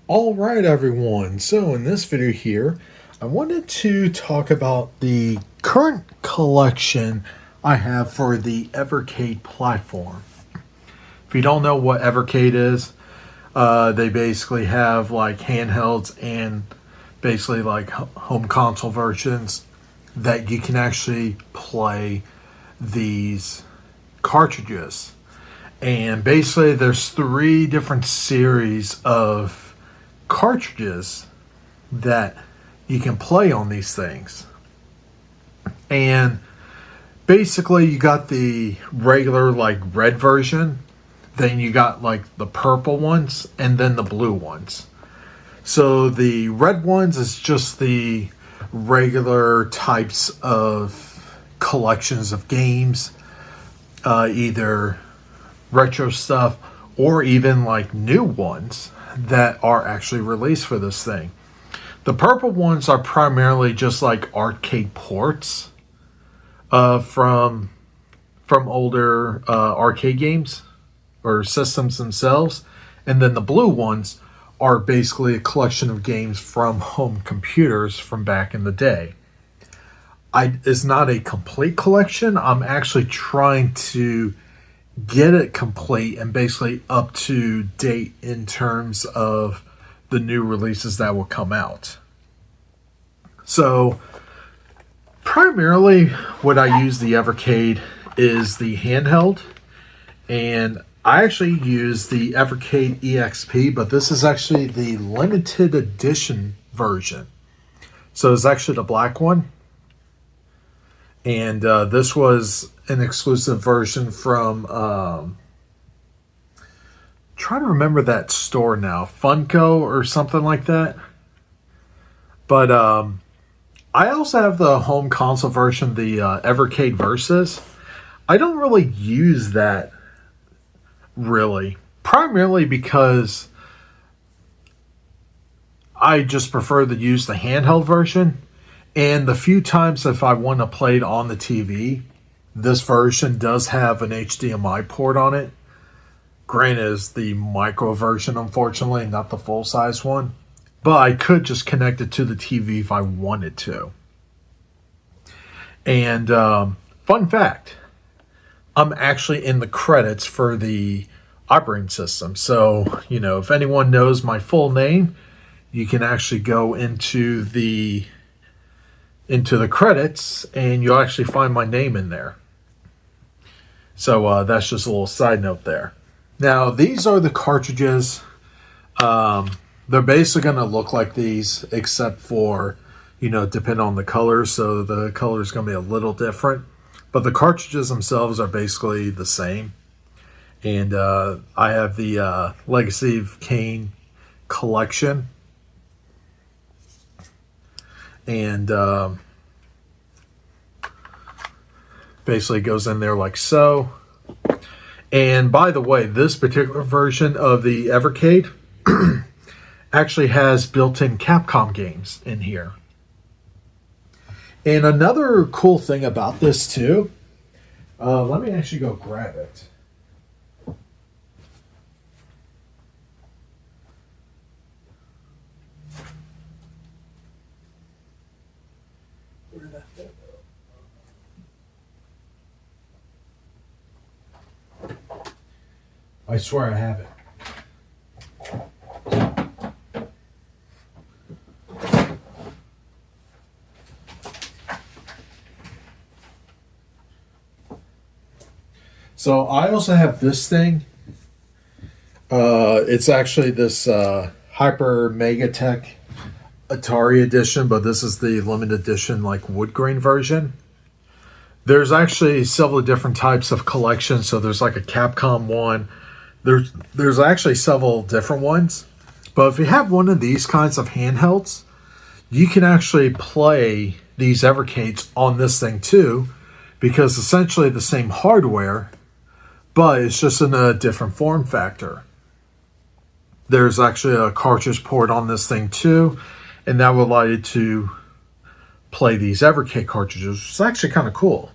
All right, everyone. So, in this video here, I wanted to talk about the current collection I have for the EVERCADE platform. If you don't know what EVERCADE is, they basically have like handhelds and basically like home console versions that you can actually play these cartridges. And basically, there's three different series of cartridges that you can play on these things. And basically, you got the regular, like, red version, then you got, like, the purple ones, and then the blue ones. So the red ones is just the regular types of collections of games, either retro stuff or even like new ones that are actually released for this thing. The purple ones are primarily just like arcade ports from older arcade games or systems themselves, and then the blue ones are basically a collection of games from home computers from back in the day. It's not a complete collection. I'm actually trying to get it complete and basically up to date in terms of the new releases that will come out. So, primarily, what I use the EVERCADE is the handheld, and I actually use the EVERCADE EXP, but this is actually the limited edition version. So, it's actually the black one. And this was an exclusive version from, trying to remember that store now, Funko or something like that. But I also have the home console version, the EVERCADE Versus. I don't really use that, really. Primarily because I just prefer to use the handheld version. And the few times if I want to play it on the TV, this version does have an HDMI port on it. Granted, it's the micro version, unfortunately, not the full-size one. But I could just connect it to the TV if I wanted to. And fun fact, I'm actually in the credits for the operating system. So, if anyone knows my full name, you can actually go into the credits and you'll actually find my name in there. So that's just a little side note there. Now, these are the cartridges. They're basically going to look like these, except for, depending on the color. So the color is going to be a little different. But the cartridges themselves are basically the same. And I have the Legacy of Kain Collection. And basically goes in there like so. And by the way, this particular version of the EVERCADE actually has built-in Capcom games in here. And another cool thing about this too, let me actually go grab it. I swear I have it. So I also have this thing. It's actually this Hyper Megatech Atari edition, but this is the limited edition, like wood grain version. There's actually several different types of collections. So there's like a Capcom one. There's actually several different ones. But if you have one of these kinds of handhelds, you can actually play these EVERCADEs on this thing too, because essentially the same hardware, but it's just in a different form factor. There's actually a cartridge port on this thing too, and that will allow you to play these EVERCADE cartridges. It's actually kind of cool.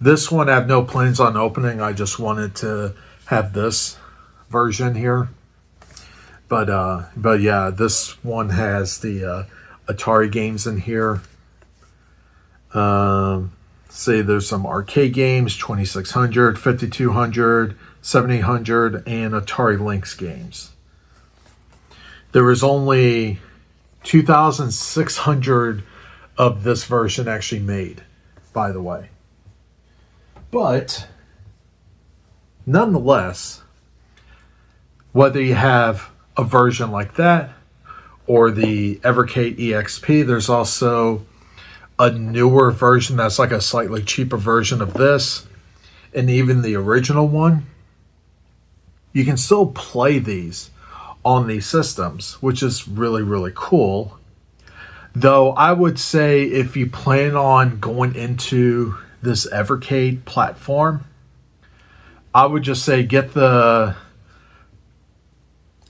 This one I have no plans on opening. I just wanted to have this version here. But yeah, this one has the Atari games in here. Say there's some arcade games, 2600, 5200, 7800, and Atari Lynx games. There is only 2,600 of this version actually made, by the way. But nonetheless, whether you have a version like that or the EVERCADE EXP, there's also a newer version that's like a slightly cheaper version of this, and even the original one. You can still play these on these systems, which is really, really cool. Though I would say if you plan on going into this EVERCADE platform, I would just say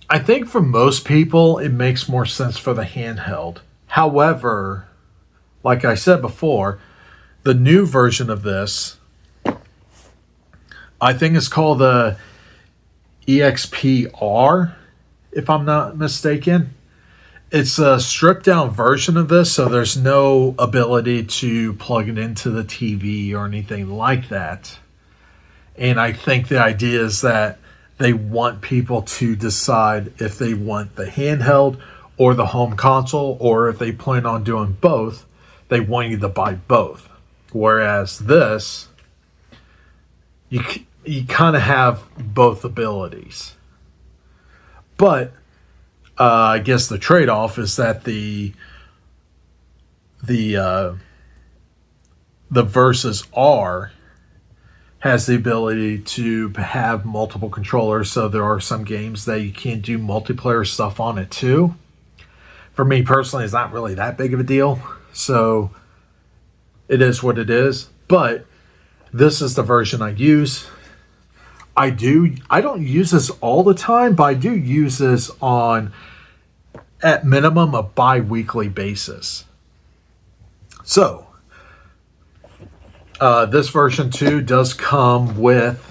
I think for most people, it makes more sense for the handheld. However, like I said before, the new version of this, I think it's called the EXPR, if I'm not mistaken. It's a stripped down version of this, so there's no ability to plug it into the TV or anything like that. And I think the idea is that they want people to decide if they want the handheld or the home console, or if they plan on doing both, they want you to buy both. Whereas this, you kind of have both abilities. But I guess the trade-off is that the Versus R has the ability to have multiple controllers, so there are some games that you can do multiplayer stuff on it too. For me personally, it's not really that big of a deal, so it is what it is. But this is the version I use. I don't use this all the time, but I do use this on, at minimum, a bi-weekly basis. So, this version 2 does come with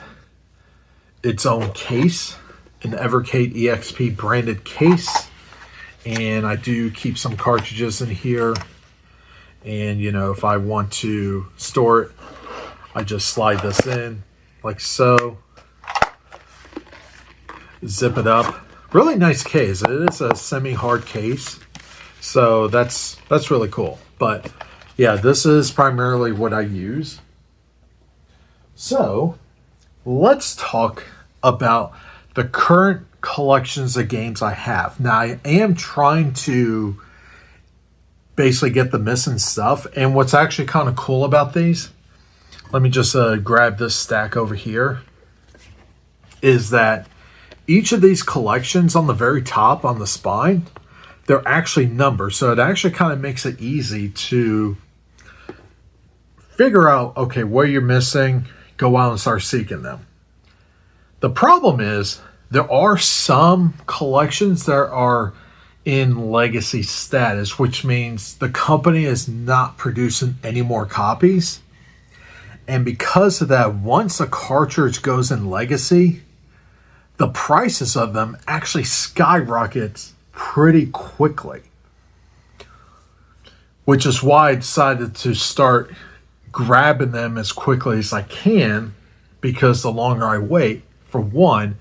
its own case, an EVERCADE EXP branded case. And I do keep some cartridges in here. And, if I want to store it, I just slide this in like so. Zip it up. Really nice case. It is a semi-hard case. So that's really cool. But yeah, this is primarily what I use. So let's talk about the current collections of games I have. Now, I am trying to basically get the missing stuff. And what's actually kind of cool about these, let me just grab this stack over here, is that each of these collections on the very top on the spine, they're actually numbered. So it actually kind of makes it easy to figure out, okay, where you're missing, go out and start seeking them. The problem is there are some collections that are in legacy status, which means the company is not producing any more copies. And because of that, once a cartridge goes in legacy, the prices of them actually skyrockets pretty quickly. Which is why I decided to start grabbing them as quickly as I can, because the longer I wait, for one,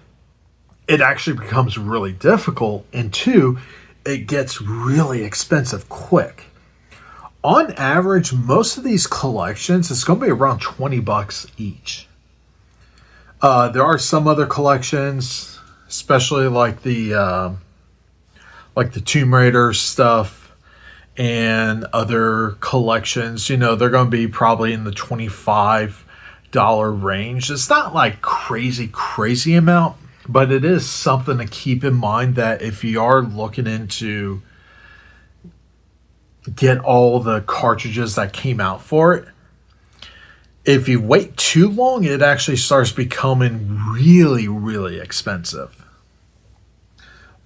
it actually becomes really difficult, and two, it gets really expensive quick. On average, most of these collections, it's going to be around $20 each. There are some other collections, especially like the Tomb Raider stuff and other collections. They're going to be probably in the $25 range. It's not like crazy amount, but it is something to keep in mind that if you are looking into get all the cartridges that came out for it, if you wait too long, it actually starts becoming really, really expensive.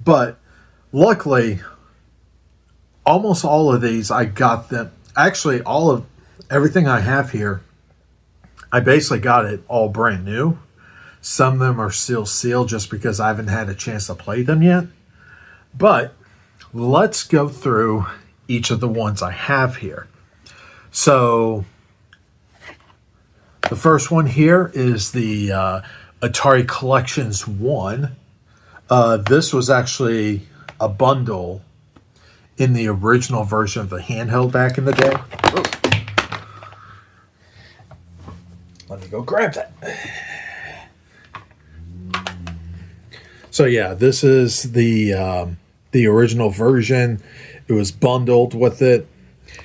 But luckily, almost all of these, I got them. Actually, everything I have here, I basically got it all brand new. Some of them are still sealed just because I haven't had a chance to play them yet. But let's go through each of the ones I have here. So the first one here is the Atari Collections 1. This was actually a bundle in the original version of the handheld back in the day. Whoa. Let me go grab that. So yeah, this is the original version. It was bundled with it.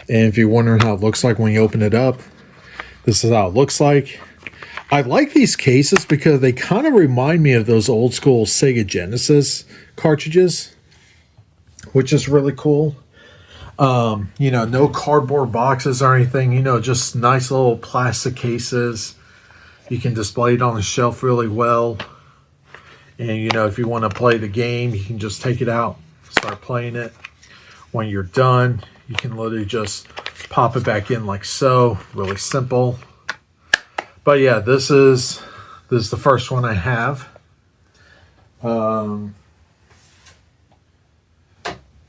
And if you're wondering how it looks like when you open it up, this is how it looks like. I like these cases because they kind of remind me of those old school Sega Genesis cartridges, which is really cool. No cardboard boxes or anything, just nice little plastic cases. You can display it on the shelf really well. And, if you want to play the game, you can just take it out, start playing it. When you're done, you can literally just pop it back in like so. Really simple. But yeah, this is the first one I have.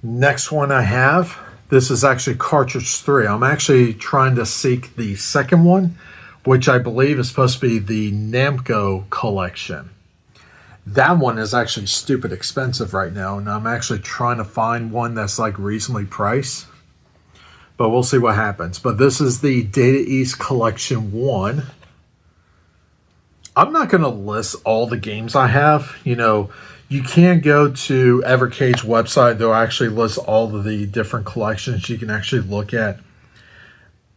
Next one I have, this is actually cartridge 3. I'm actually trying to seek the second one, which I believe is supposed to be the Namco Collection. That one is actually stupid expensive right now, and I'm actually trying to find one that's like reasonably priced. But we'll see what happens. But this is the Data East Collection 1. I'm not going to list all the games I have. You can go to EVERCADE's website. They'll actually list all of the different collections. You can actually look at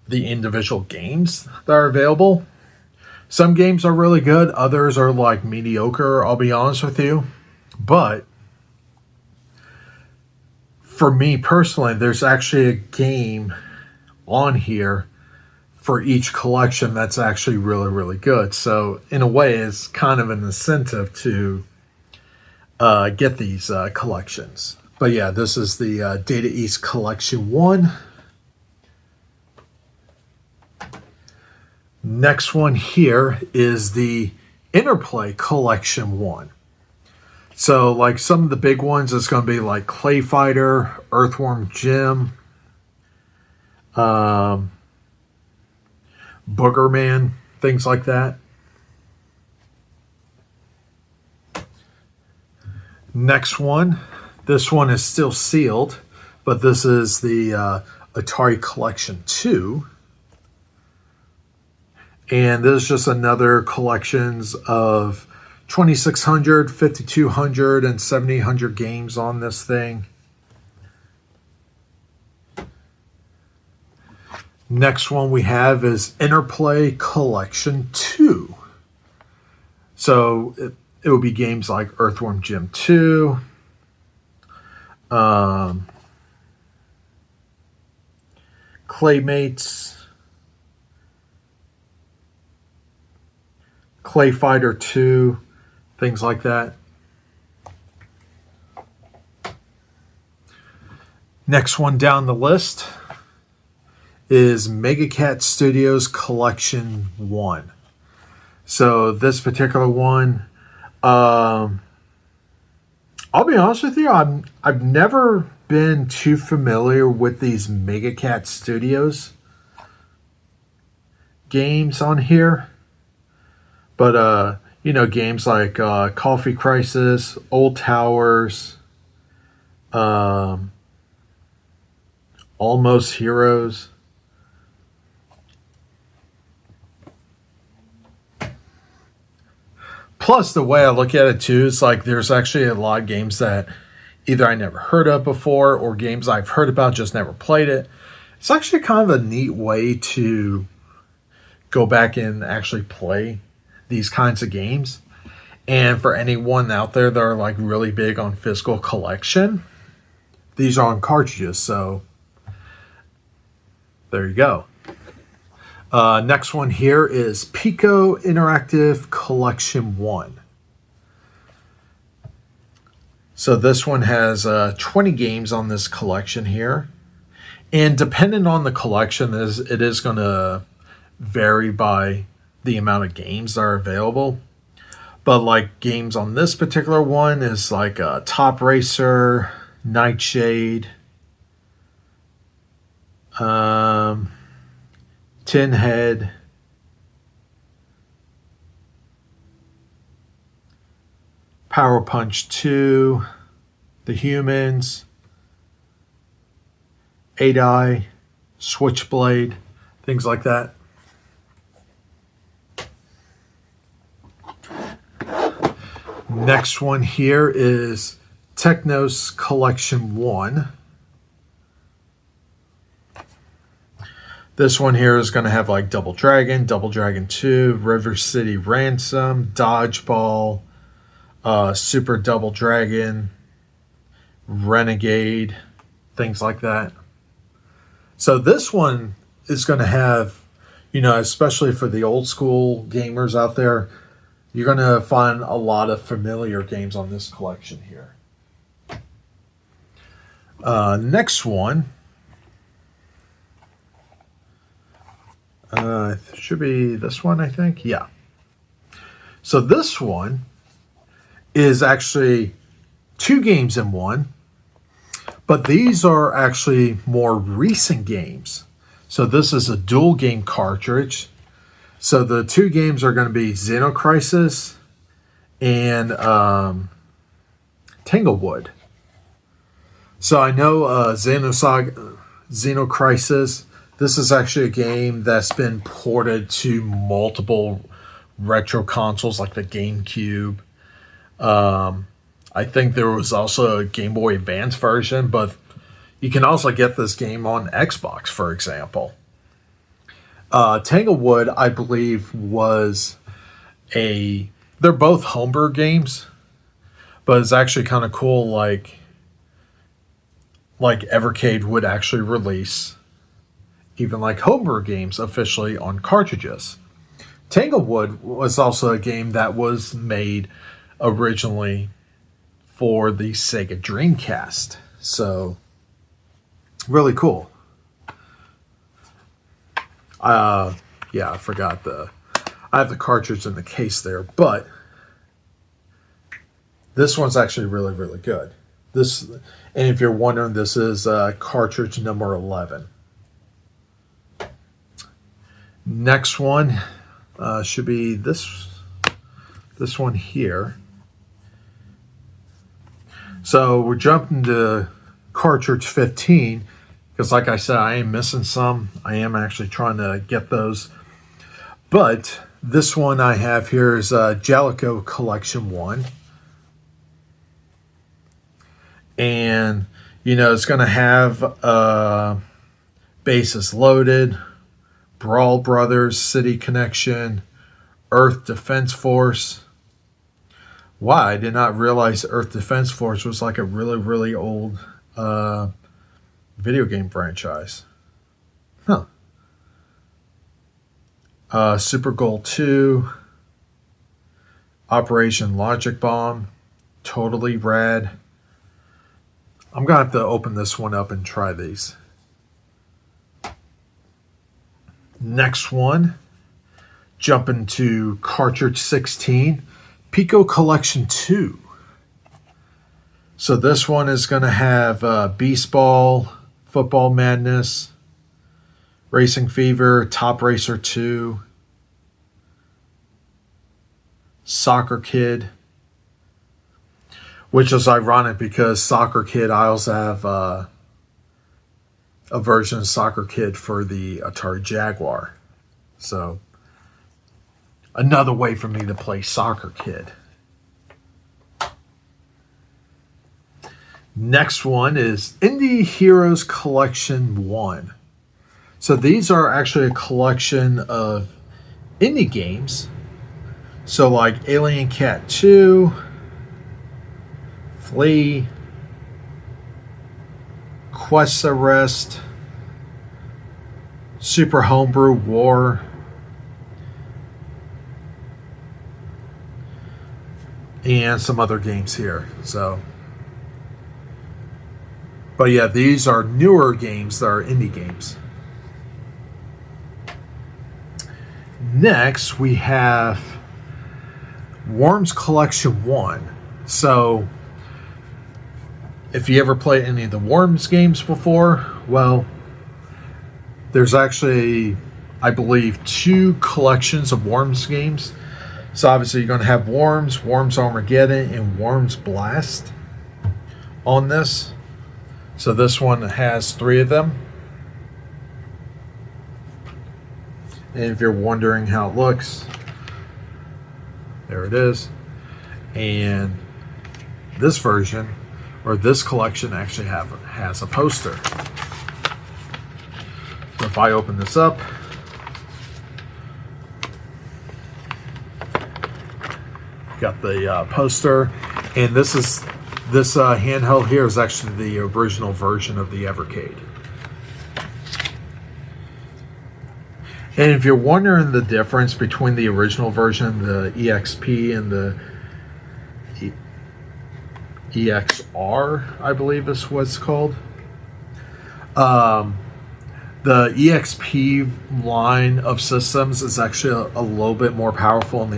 the individual games that are available. Some games are really good. Others are like mediocre, I'll be honest with you. But for me personally, there's actually a game on here for each collection that's actually really, really good. So in a way, it's kind of an incentive to get these collections. But yeah, this is the Data East Collection 1. Next one here is the Interplay Collection 1. So like some of the big ones, it's going to be like Clay Fighter, Earthworm Jim, Booger Man, things like that. Next one, this one is still sealed, but this is the Atari Collection 2. And this is just another collections of 2,600, 5,200, and 7,800 games on this thing. Next one we have is Interplay Collection 2. So it would be games like Earthworm Jim 2, Claymates, Clay Fighter 2, things like that. Next one down the list is MegaCat Studios Collection 1. So this particular one, I'll be honest with you, I've never been too familiar with these MegaCat Studios games on here. But, games like Coffee Crisis, Old Towers, Almost Heroes. Plus, the way I look at it, too, is like there's actually a lot of games that either I never heard of before or games I've heard about, just never played it. It's actually kind of a neat way to go back and actually play these kinds of games. And for anyone out there that are like really big on physical collection, these are on cartridges, so there you go. Next one here is Pico Interactive Collection 1. So this one has 20 games on this collection here. And depending on the collection, it is going to vary by the amount of games that are available. But like games on this particular one is like Top Racer, Nightshade, Tin Head, Power Punch 2, The Humans, 8-Eye, Switchblade, things like that. Next one here is Technos Collection 1. This one here is going to have like Double Dragon 2, River City Ransom, Dodgeball, Super Double Dragon, Renegade, things like that. So this one is going to have, especially for the old school gamers out there, you're going to find a lot of familiar games on this collection here. Next one should be this one, I think. Yeah. So this one is actually 2 games in one, but these are actually more recent games. So this is a dual game cartridge. So the 2 games are going to be Xenocrisis and Tanglewood. So I know Xenocrisis, this is actually a game that's been ported to multiple retro consoles like the GameCube. I think there was also a Game Boy Advance version, but you can also get this game on Xbox, for example. Tanglewood, I believe, was they're both homebrew games, but it's actually kind of cool, like EVERCADE would actually release even like homebrew games officially on cartridges. Tanglewood was also a game that was made originally for the Sega Dreamcast. So, really cool. Yeah, I forgot I have the cartridge in the case there, but this one's actually really, really good. And if you're wondering, this is cartridge number 11. Next one should be this one here. So we're jumping to cartridge 15 because, like I said, I am missing some. I am actually trying to get those. But this one I have here is Jellicoe Collection 1. And, it's going to have Bases Loaded, Brawl Brothers, City Connection, Earth Defense Force. Wow, I did not realize Earth Defense Force was like a really, really old video game franchise. Huh. Super Goal 2, Operation Logic Bomb, Totally Rad. I'm going to have to open this one up and try these. Next one, jumping to cartridge 16, Pico Collection 2. So this one is going to have Beast Ball, Football Madness, Racing Fever, Top Racer 2, Soccer Kid, which is ironic because Soccer Kid, I also have a version of Soccer Kid for the Atari Jaguar. So, another way for me to play Soccer Kid. Next one is Indie Heroes Collection 1. So these are actually a collection of indie games. So like Alien Cat 2, Flea, Quest Arrest, Super Homebrew War, and some other games here. But yeah, these are newer games that are indie games. Next, we have Worms Collection 1. So, If you ever played any of the Worms games before, well, there's actually, I believe, 2 collections of Worms games. So obviously you're going to have Worms, Worms Armageddon, and Worms Blast on this. So this one has 3 of them. And if you're wondering how it looks, there it is. And this version, or this collection, actually has a poster. So if I open this up, got the poster, and this handheld here is actually the original version of the EVERCADE. And if you're wondering the difference between the original version, the EXP, and the EXR, I believe is what it's called. The EXP line of systems is actually a little bit more powerful, and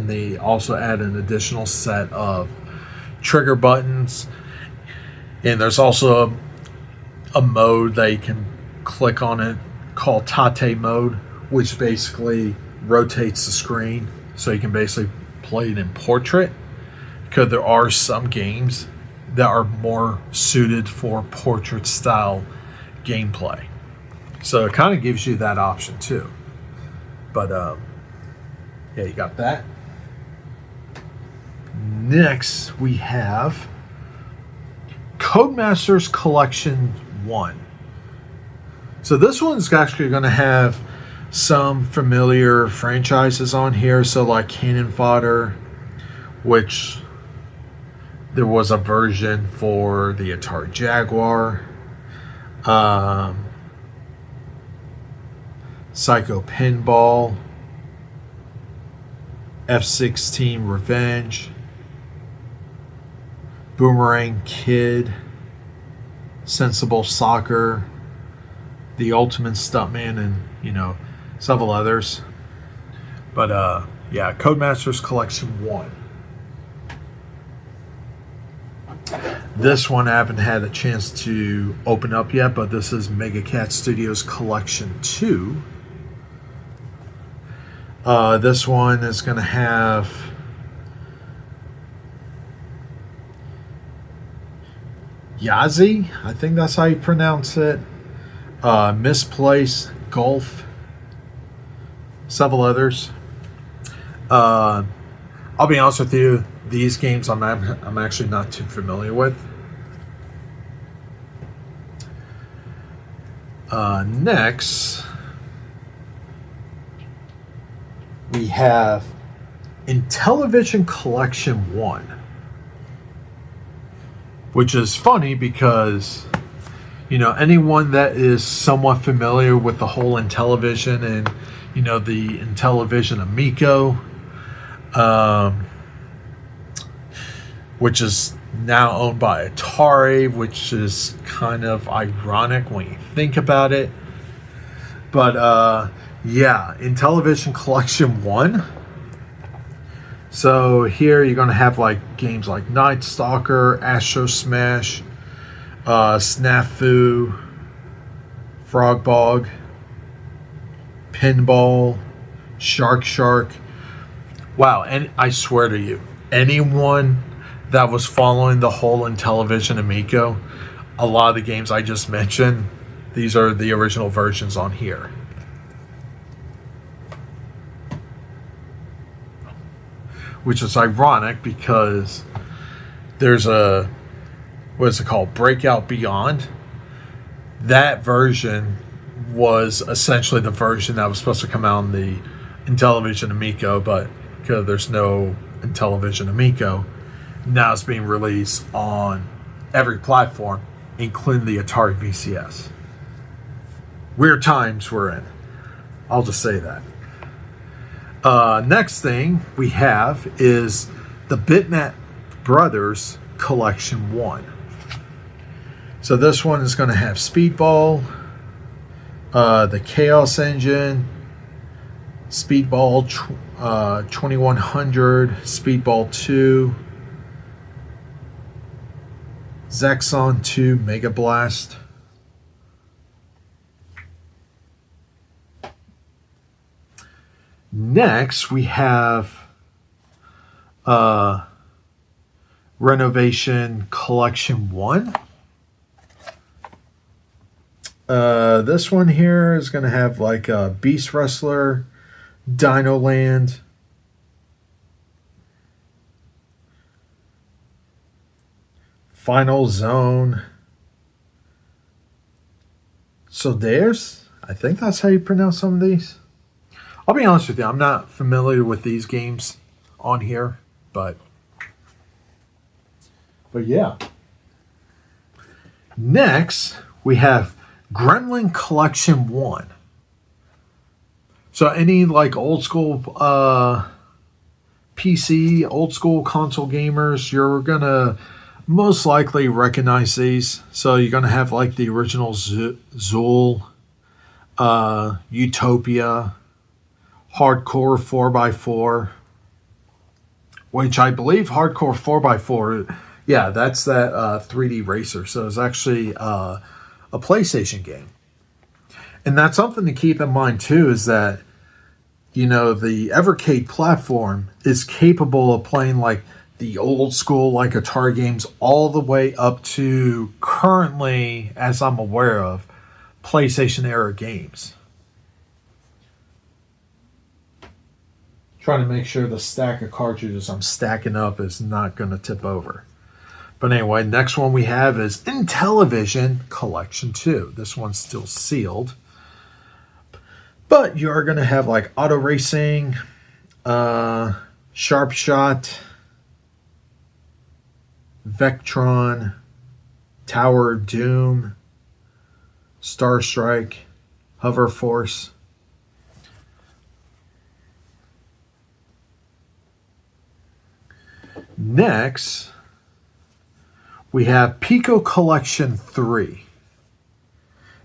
they also add an additional set of trigger buttons. And there's also a mode that you can click on it called Tate mode, which basically rotates the screen, so you can basically play it in portrait, because there are some games that are more suited for portrait style gameplay. So it kind of gives you that option too. But yeah, you got that. Next we have Codemasters Collection 1. So this one's actually going to have some familiar franchises on here. So like Cannon Fodder, which there was a version for the Atari Jaguar. Psycho Pinball, F-16 Revenge, Boomerang Kid, Sensible Soccer, The Ultimate Stuntman, and several others. But yeah, Codemasters Collection 1. This one I haven't had a chance to open up yet, but this is Mega Cat Studios Collection 2. This one is going to have Yazi, I think that's how you pronounce it, Misplaced, Golf, several others. I'll be honest with you, these games I'm actually not too familiar with. Next, we have Intellivision Collection 1, which is funny because anyone that is somewhat familiar with the whole Intellivision and the Intellivision Amico, which is now owned by Atari, which is kind of ironic when you think about it. But yeah, Intellivision Collection 1. So here you're going to have like games like Night Stalker, Astro Smash, Snafu, Frog Bog, Pinball, Shark. Wow, and I swear to you, anyone that was following the whole Intellivision Amico, a lot of the games I just mentioned, these are the original versions on here. Which is ironic because there's a, what is it called, Breakout Beyond. That version was essentially the version that was supposed to come out on the Intellivision Amico, but because there's no Intellivision Amico, now it's being released on every platform, including the Atari VCS. Weird times we're in. I'll just say that. Next thing we have is the Bitmap Brothers Collection 1. So this one is going to have Speedball, the Chaos Engine, Speedball 2100, Speedball 2, Zaxxon 2 Mega Blast. Next, we have Renovation Collection 1. This one here is going to have like a Beast Wrestler, Dino Land, Final Zone. So I think that's how you pronounce some of these. I'll be honest with you, I'm not familiar with these games on here, but yeah. Next, we have Gremlin Collection 1. So any like old school PC, old school console gamers, you're going to most likely recognize these. So you're going to have like the original Zool, Utopia, Hardcore 4x4, which I believe Hardcore 4x4, yeah, that's that 3D racer. So it's actually a PlayStation game. And that's something to keep in mind too, is that, you know, the EVERCADE platform is capable of playing like the old school like Atari games all the way up to currently, as I'm aware of, PlayStation era games. Trying to make sure the stack of cartridges I'm stacking up is not going to tip over. But anyway, next one we have is Intellivision Collection 2. This one's still sealed. But you are going to have like Auto Racing, Sharp Shot, Vectron, Tower Doom, Star Strike, Hover Force. Next, we have Pico Collection 3.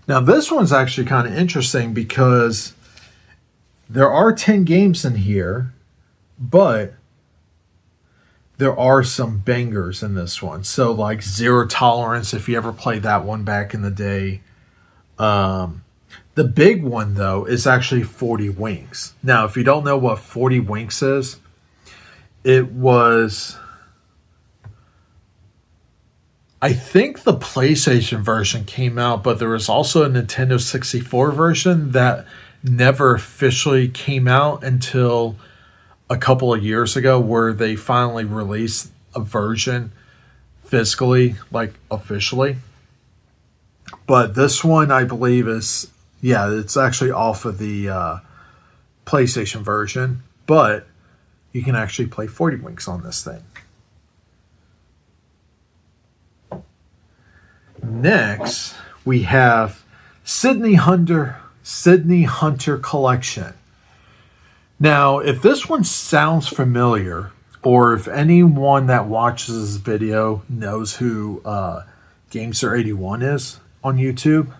Now, this one's actually kind of interesting because there are 10 games in here, but there are some bangers in this one. So, like Zero Tolerance, if you ever played that one back in the day. The big one, though, is actually 40 Winks. Now, if you don't know what 40 Winks is, it was, I think the PlayStation version came out, but there was also a Nintendo 64 version that never officially came out until a couple of years ago, where they finally released a version physically, like officially. But this one, I believe, is, yeah, it's actually off of the PlayStation version, but you can actually play 40 Winks on this thing. Next, we have Sydney Hunter Collection. Now, if this one sounds familiar, or if anyone that watches this video knows who Gamester81 is on YouTube,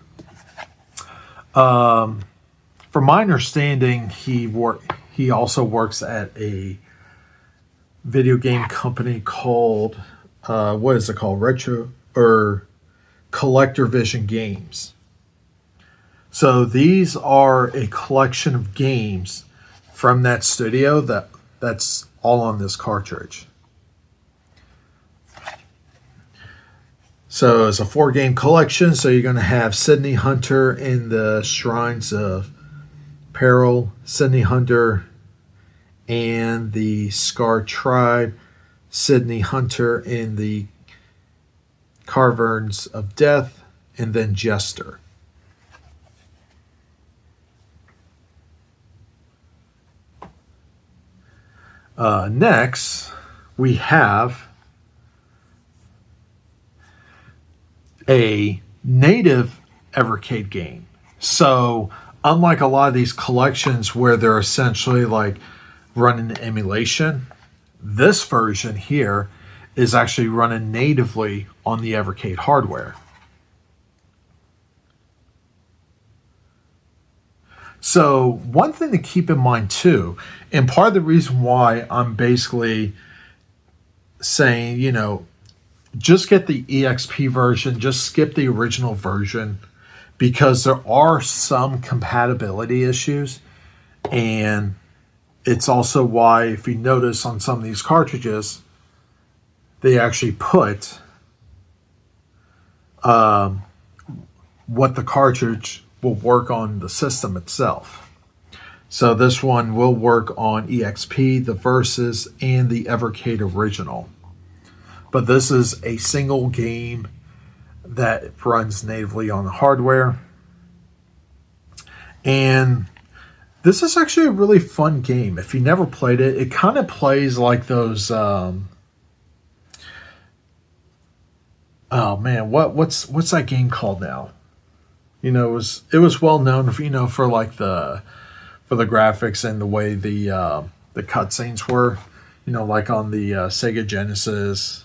from my understanding, he also works at a video game company called what is it called? Retro or Collector Vision Games. So these are a collection of games from that studio that's all on this cartridge. So it's a 4-game collection. So you're going to have Sydney Hunter in the Shrines of Peril, Sydney Hunter and the Scar Tribe, Sydney Hunter in the Caverns of Death, and then Jester. Next, we have a native EVERCADE game. So, unlike a lot of these collections where they're essentially like running emulation, this version here is actually running natively on the EVERCADE hardware. So one thing to keep in mind too, and part of the reason why I'm basically saying, you know, just get the EXP version, just skip the original version, because there are some compatibility issues. And it's also why, if you notice on some of these cartridges, they actually put what the cartridge will work on the system itself. So this one will work on EXP, the Versus, and the EVERCADE original. But this is a single game that runs natively on the hardware. And this is actually a really fun game. If you never played it, it kind of plays like those... oh man, what's that game called now? You know, it was well known, for like for the graphics and the way the cutscenes were. You know, like on the Sega Genesis,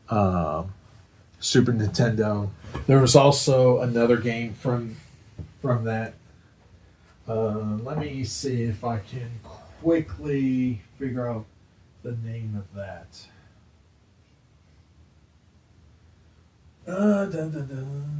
Super Nintendo. There was also another game from that. Let me see if I can quickly figure out the name of that. Dun, dun, dun.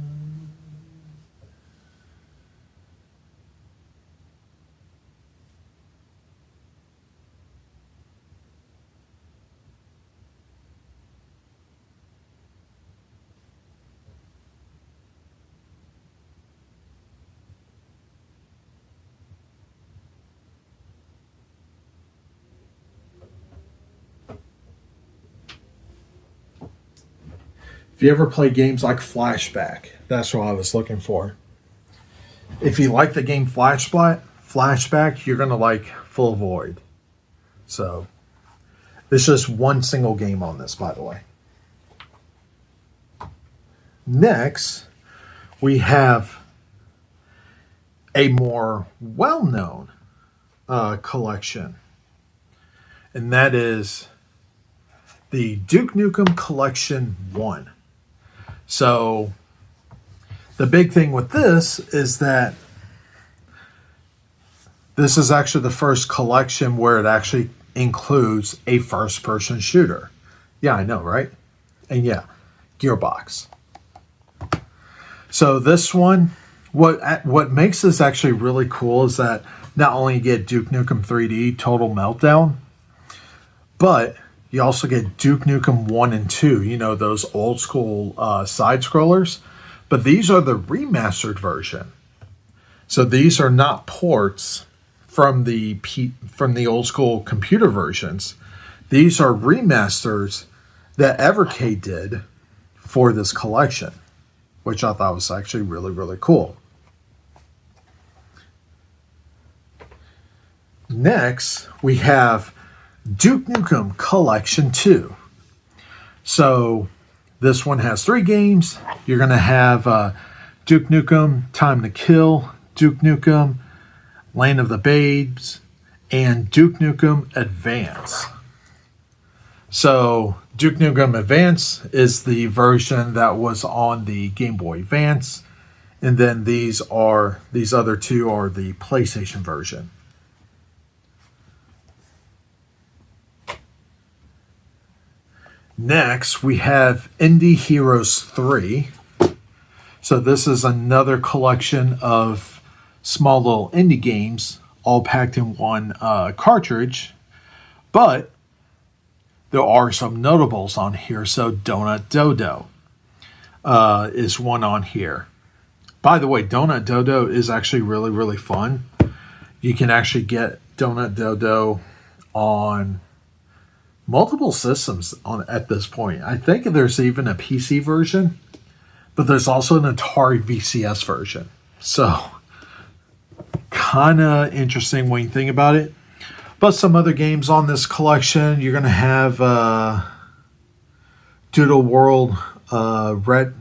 If you ever play games like Flashback, that's what I was looking for. If you like the game Flashback, you're going to like Full Void. So, there's just one single game on this, by the way. Next, we have a more well-known collection. And that is the Duke Nukem Collection 1. So, the big thing with this is that this is actually the first collection where it actually includes a first-person shooter. Yeah, I know, right? And yeah, Gearbox. So this one, what makes this actually really cool is that not only you get Duke Nukem 3D Total Meltdown, but you also get Duke Nukem 1 and 2, you know, those old school side-scrollers. But these are the remastered version. So these are not ports from the old school computer versions. These are remasters that EVERCADE did for this collection, which I thought was actually really, really cool. Next, we have Duke Nukem Collection 2. So this one has 3 games. You're going to have Duke Nukem Time to Kill, Duke Nukem Land of the Babes, and Duke Nukem Advance. So Duke Nukem Advance is the version that was on the Game Boy Advance, and then these other two are the PlayStation version. Next, we have Indie Heroes 3. So this is another collection of small little indie games, all packed in one cartridge. But there are some notables on here. So Donut Dodo is one on here. By the way, Donut Dodo is actually really, really fun. You can actually get Donut Dodo on multiple systems at this point. I think there's even a PC version, but there's also an Atari VCS version. So, kind of interesting when you think about it. But some other games on this collection, you're going to have Doodle World Red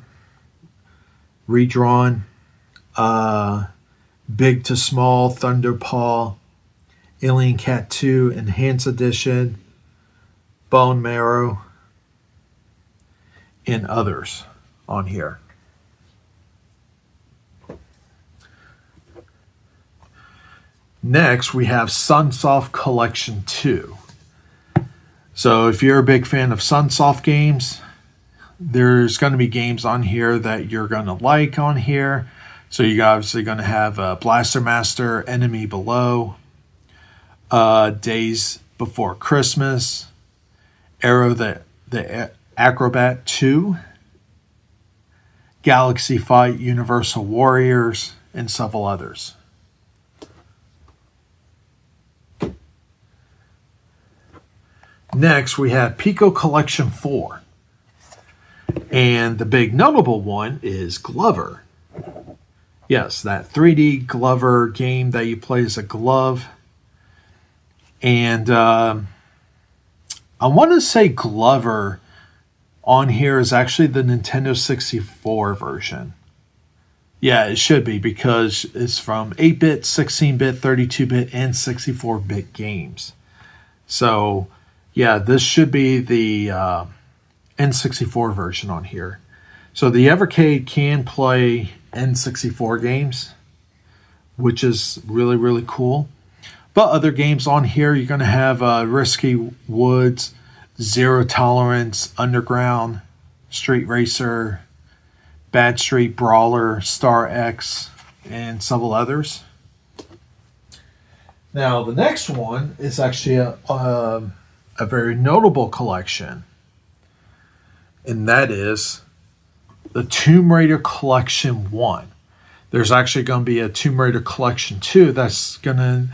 Redrawn, Big to Small, Thunderpaw, Alien Cat 2 Enhanced Edition, Bone Marrow, and others on here. Next, we have Sunsoft Collection 2. So if you're a big fan of Sunsoft games, there's going to be games on here that you're going to like on here. So you're obviously going to have Blaster Master, Enemy Below, Days Before Christmas, Arrow the Acrobat 2, Galaxy Fight, Universal Warriors, and several others. Next, we have Pico Collection 4. And the big notable one is Glover. Yes, that 3D Glover game that you play as a glove. And I want to say Glover on here is actually the Nintendo 64 version. Yeah, it should be because it's from 8-bit, 16-bit, 32-bit, and 64-bit games. So, yeah, this should be the N64 version on here. So the EVERCADE can play N64 games, which is really, really cool. But other games on here, you're going to have Risky Woods, Zero Tolerance, Underground, Street Racer, Bad Street Brawler, Star X, and several others. Now, the next one is actually a very notable collection, and that is the Tomb Raider Collection 1. There's actually going to be a Tomb Raider Collection 2 that's going to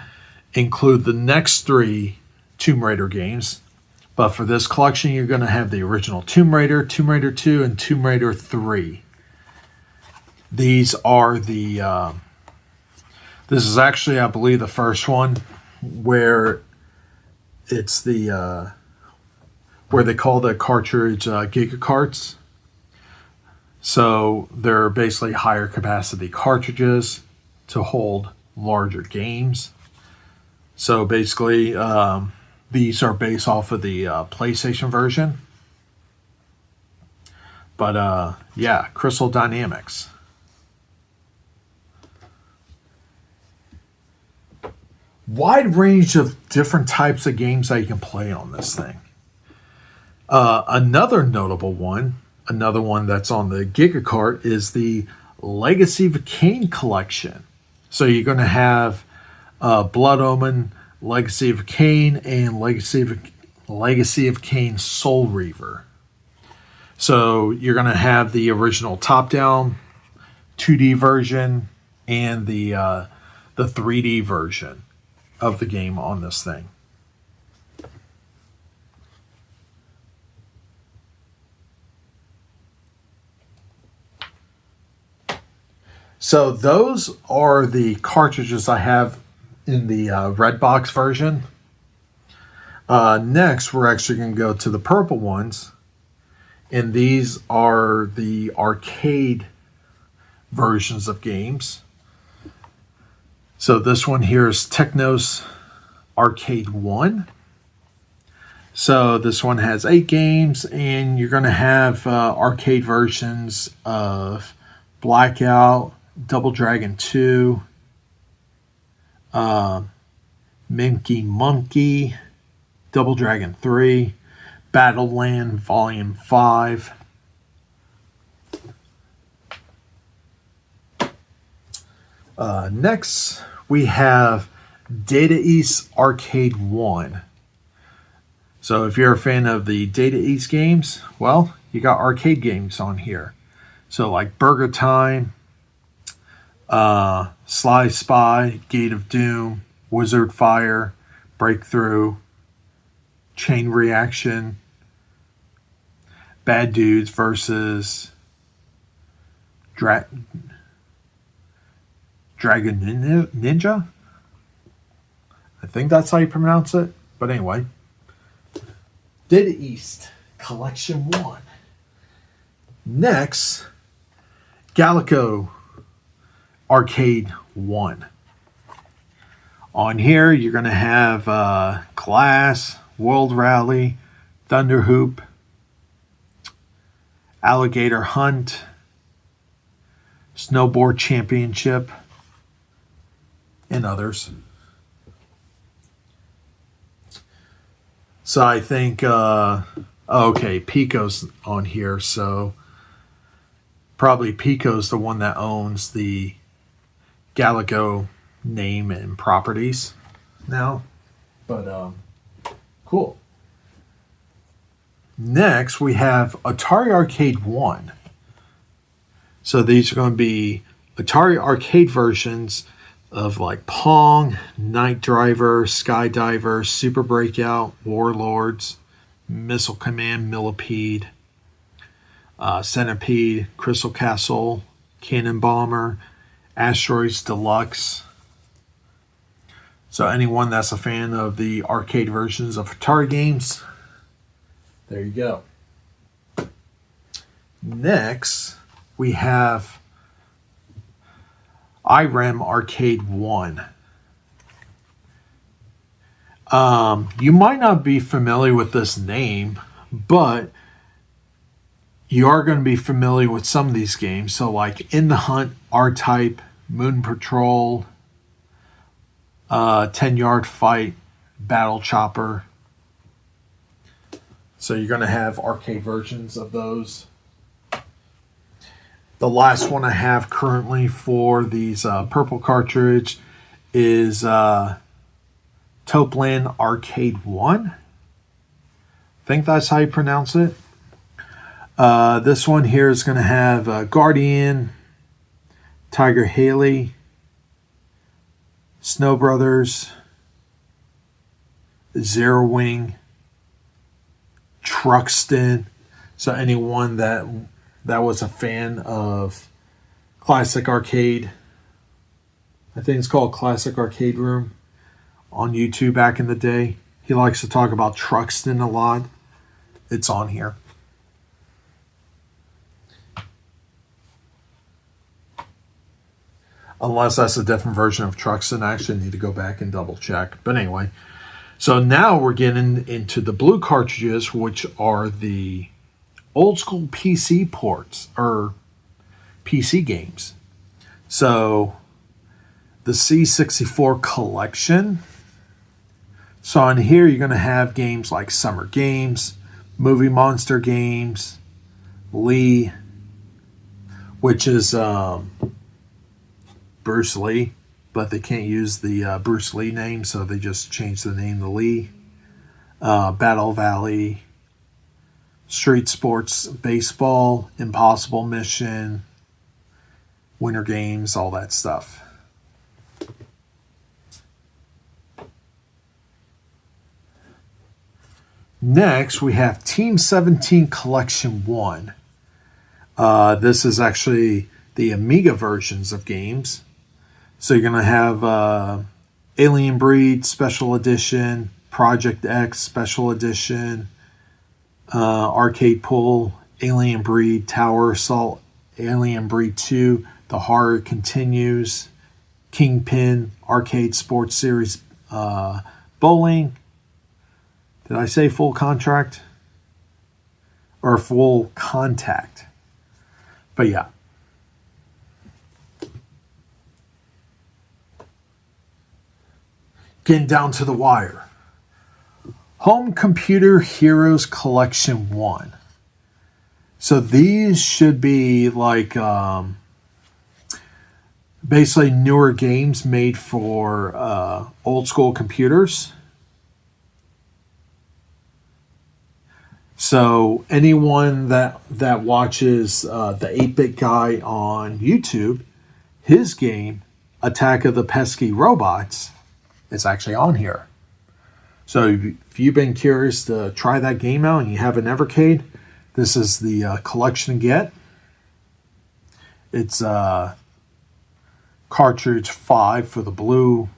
include the next 3 Tomb Raider games. But for this collection, you're going to have the original Tomb Raider 2, and Tomb Raider 3. These are the... this is actually, I believe, the first one where it's the... where they call the cartridge gigacarts. So they're basically higher capacity cartridges to hold larger games. So basically, these are based off of the PlayStation version. But yeah, Crystal Dynamics. Wide range of different types of games that you can play on this thing. Another notable one, another one that's on the Gigacart, is the Legacy of Kain collection. So you're going to have Blood Omen, Legacy of Kain, and Legacy of Kain Soul Reaver. So you're going to have the original top-down 2D version and the 3D version of the game on this thing. So those are the cartridges I have in the red box version. Next, we're actually going to go to the purple ones. And these are the arcade versions of games. So this one here is Technos Arcade 1. So this one has 8 games, and you're going to have arcade versions of Blackout, Double Dragon 2, Minky Monkey, Double Dragon 3, Battleland Volume 5. Next, we have Data East Arcade 1. So if you're a fan of the Data East games, well, you got arcade games on here. So like Burger Time, Sly Spy, Gate of Doom, Wizard Fire, Breakthrough, Chain Reaction, Bad Dudes versus Dragon Ninja? I think that's how you pronounce it. But anyway, Data East Collection 1. Next, Galaco Arcade 1. On here, you're going to have Glass, World Rally, Thunder Hoop, Alligator Hunt, Snowboard Championship, and others. So I think Okay, Pico's on here, so probably Pico's the one that owns the Galago name and properties now. But cool. Next, we have Atari Arcade 1. So these are going to be Atari Arcade versions of like Pong, Night Driver, Skydiver, Super Breakout, Warlords, Missile Command, Millipede, Centipede, Crystal Castle, Cannon Bomber, Asteroids Deluxe. So anyone that's a fan of the arcade versions of Atari games, there you go. Next, we have IREM Arcade 1. You might not be familiar with this name, but you are going to be familiar with some of these games. So like In the Hunt, R-Type, Moon Patrol, 10-Yard Fight, Battle Chopper. So you're going to have arcade versions of those. The last one I have currently for these purple cartridge is Topeland Arcade 1. I think that's how you pronounce it. This one here is going to have Guardian, Tiger Haley, Snow Brothers, Zero Wing, Truxton. So anyone that was a fan of Classic Arcade, I think it's called Classic Arcade Room on YouTube back in the day. He likes to talk about Truxton a lot. It's on here. Unless that's a different version of Truxton. I actually need to go back and double check. But anyway, so now we're getting into the blue cartridges, which are the old school PC ports or PC games. So the C64 Collection. So on here, you're going to have games like Summer Games, Movie Monster Games, Lee, which is Bruce Lee, but they can't use the Bruce Lee name, so they just changed the name to Lee. Battle Valley, Street Sports Baseball, Impossible Mission, Winter Games, all that stuff. Next, we have Team 17 Collection 1. This is actually the Amiga versions of games. So you're going to have Alien Breed Special Edition, Project X Special Edition, Arcade Pool, Alien Breed Tower Assault, Alien Breed 2, The Horror Continues, Kingpin, Arcade Sports Series Bowling. Did I say full contract? Or full contact? But yeah. Getting down to the wire. Home Computer Heroes Collection 1. So these should be like basically newer games made for old school computers. So anyone that watches the 8-Bit Guy on YouTube, his game, Attack of the Pesky Robots, is actually on here. So if you've been curious to try that game out and you have an Evercade, this is the collection to get. It's cartridge 5 for the blue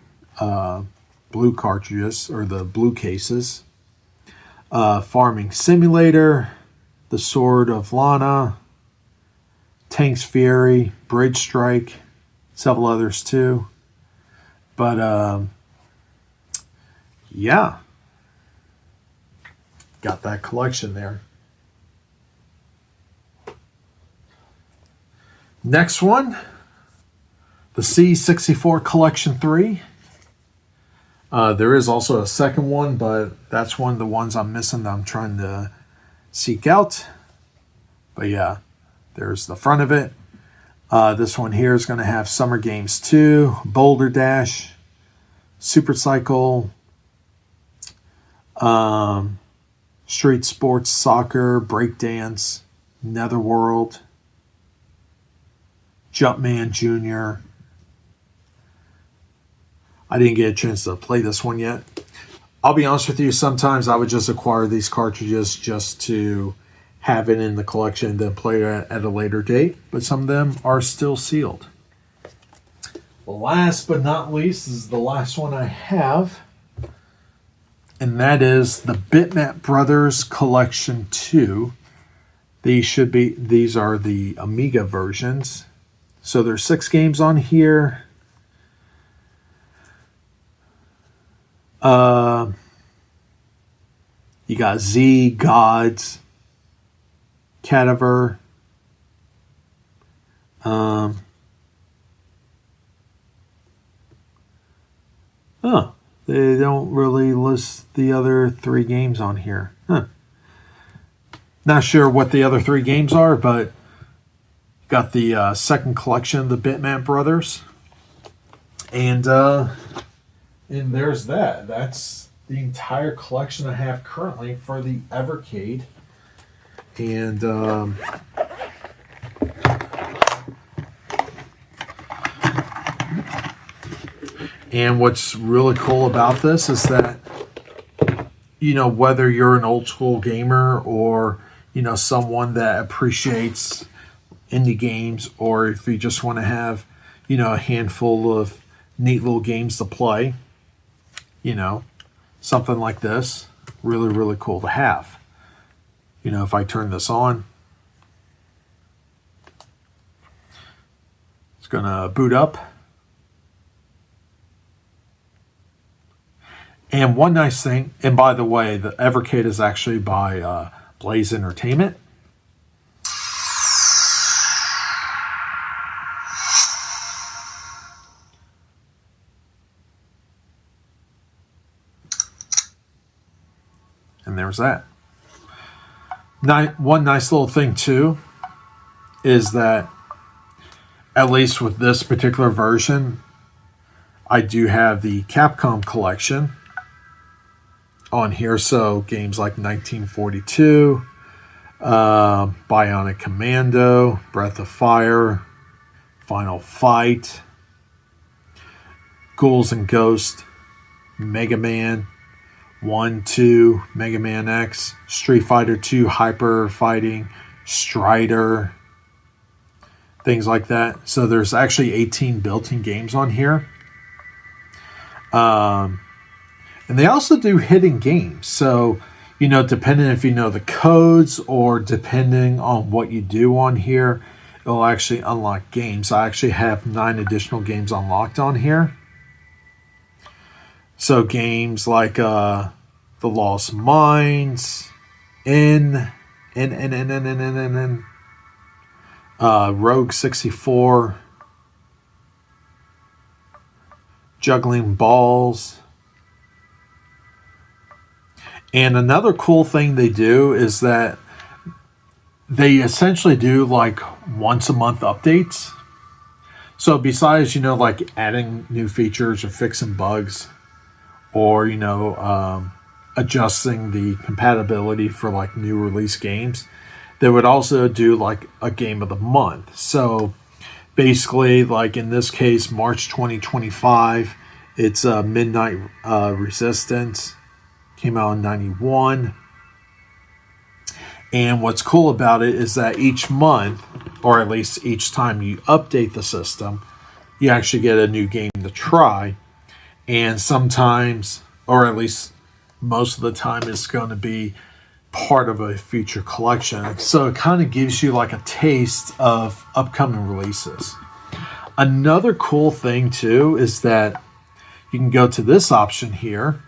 cartridges, or the blue cases. Farming Simulator, The Sword of Lana, Tanks Fury, Bridge Strike, several others too. But yeah, got that collection there. Next one, the C64 Collection 3. There is also a second one, but that's one of the ones I'm missing that I'm trying to seek out. But yeah, there's the front of it. This one here is going to have Summer Games 2, Boulder Dash, Super Cycle, Street Sports Soccer, Breakdance, Netherworld, Jumpman Jr. I didn't get a chance to play this one yet. I'll be honest with you, sometimes I would just acquire these cartridges just to have it in the collection and then play it at a later date, but some of them are still sealed. Last but not least is the last one I have, and that is the Bitmap Brothers Collection 2. These are the Amiga versions. So there's 6 games on here. You got Z, Gods, Cadaver, they don't really list the other 3 games on here. Not sure what the other 3 games are, but got the second collection of the Bitmap Brothers. And there's that. That's the entire collection I have currently for the EVERCADE. And what's really cool about this is that, whether you're an old school gamer or, someone that appreciates indie games, or if you just want to have, a handful of neat little games to play, something like this, really, really cool to have. If I turn this on, it's going to boot up. And one nice thing, and by the way, the EVERCADE is actually by Blaze Entertainment. And there's that. One nice little thing too is that, at least with this particular version, I do have the Capcom collection on here. So games like 1942, Bionic Commando, Breath of Fire, Final Fight, Ghouls and Ghosts, Mega Man 1, 2, Mega Man X, Street Fighter 2, Hyper Fighting, Strider, things like that. So there's actually 18 built-in games on here. And they also do hidden games. So, depending if you know the codes or depending on what you do on here, it'll actually unlock games. I actually have 9 additional games unlocked on here. So games like The Lost Mines, Rogue 64, Juggling Balls. And another cool thing they do is that they essentially do like once a month updates. So besides, like adding new features or fixing bugs, or, adjusting the compatibility for like new release games, they would also do like a game of the month. So basically, like in this case, March 2025, it's Midnight Resistance. Came out in 91. And what's cool about it is that each month, or at least each time you update the system, you actually get a new game to try. And sometimes, or at least most of the time, it's going to be part of a future collection. So it kind of gives you like a taste of upcoming releases. Another cool thing too is that you can go to this option here,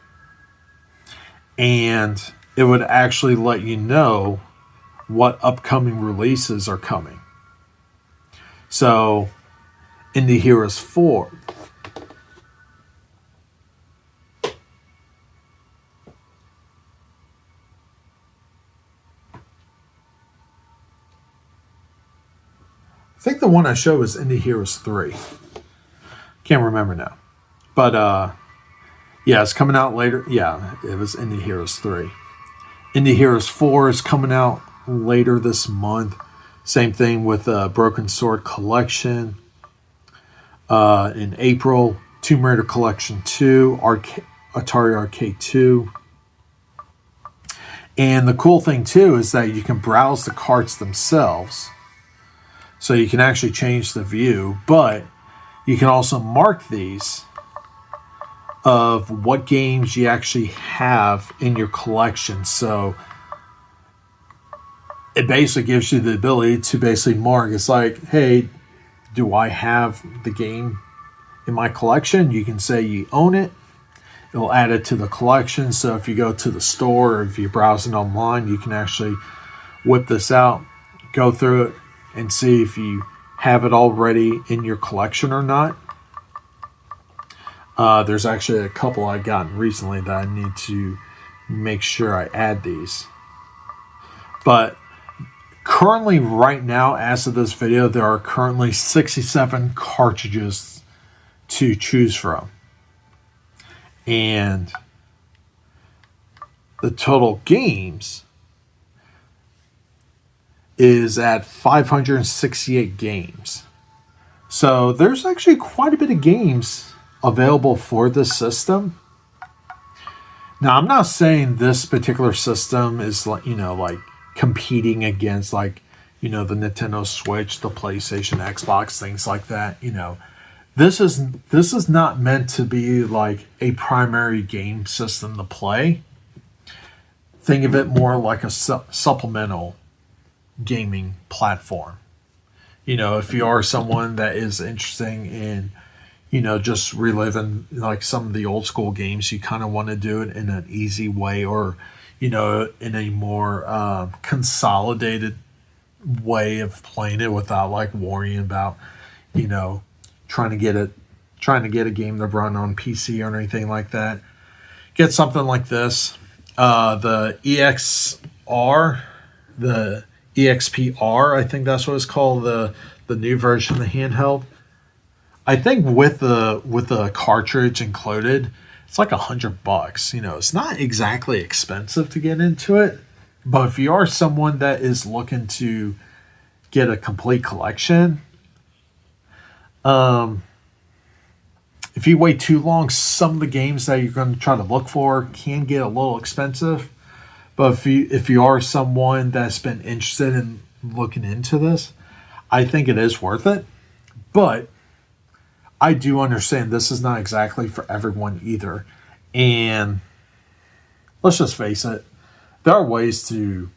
and it would actually let you know what upcoming releases are coming. So, Indie Heroes 4. I think the one I showed was Indie Heroes 3. Can't remember now. But yeah, it's coming out later. Yeah, it was Indie Heroes 3. Indie Heroes 4 is coming out later this month. Same thing with Broken Sword Collection. In April, Tomb Raider Collection 2, Atari Arcade 2. And the cool thing too is that you can browse the carts themselves. So you can actually change the view, but you can also mark these of what games you actually have in your collection. So it basically gives you the ability to basically mark. It's like, hey, do I have the game in my collection? You can say you own it. It'll add it to the collection. So if you go to the store or if you're browsing online, you can actually whip this out, go through it, and see if you have it already in your collection or not. There's actually a couple I gotten recently that I need to make sure I add these. But currently, right now, as of this video, there are currently 67 cartridges to choose from. And the total games is at 568 games. So there's actually quite a bit of games available for this system. Now, I'm not saying this particular system is like, like competing against the Nintendo Switch, the PlayStation, Xbox, things like that. This is not meant to be like a primary game system to play. Think of it more like a supplemental gaming platform. If you are someone that is interested in, just reliving like some of the old school games, you kind of want to do it in an easy way, or, in a more consolidated way of playing it without like worrying about, trying to get a game to run on PC or anything like that. Get something like this. The EXPR, I think that's what it's called, the new version of the handheld. I think with the cartridge included, it's like $100. It's not exactly expensive to get into it, but if you are someone that is looking to get a complete collection, if you wait too long, some of the games that you're going to try to look for can get a little expensive. But if you are someone that's been interested in looking into this, I think it is worth it. But I do understand this is not exactly for everyone either. And let's just face it, there are ways to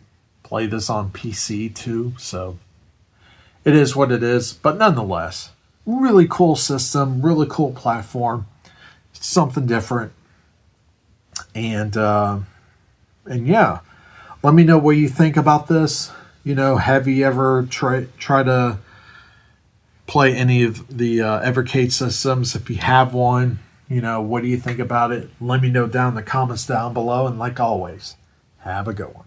play this on PC too. So it is what it is. But nonetheless, really cool system, really cool platform, something different. And yeah, let me know what you think about this. Have you ever try to play any of the EVERCADE systems? If you have one, what do you think about it? Let me know down in the comments down below. And like always, have a good one.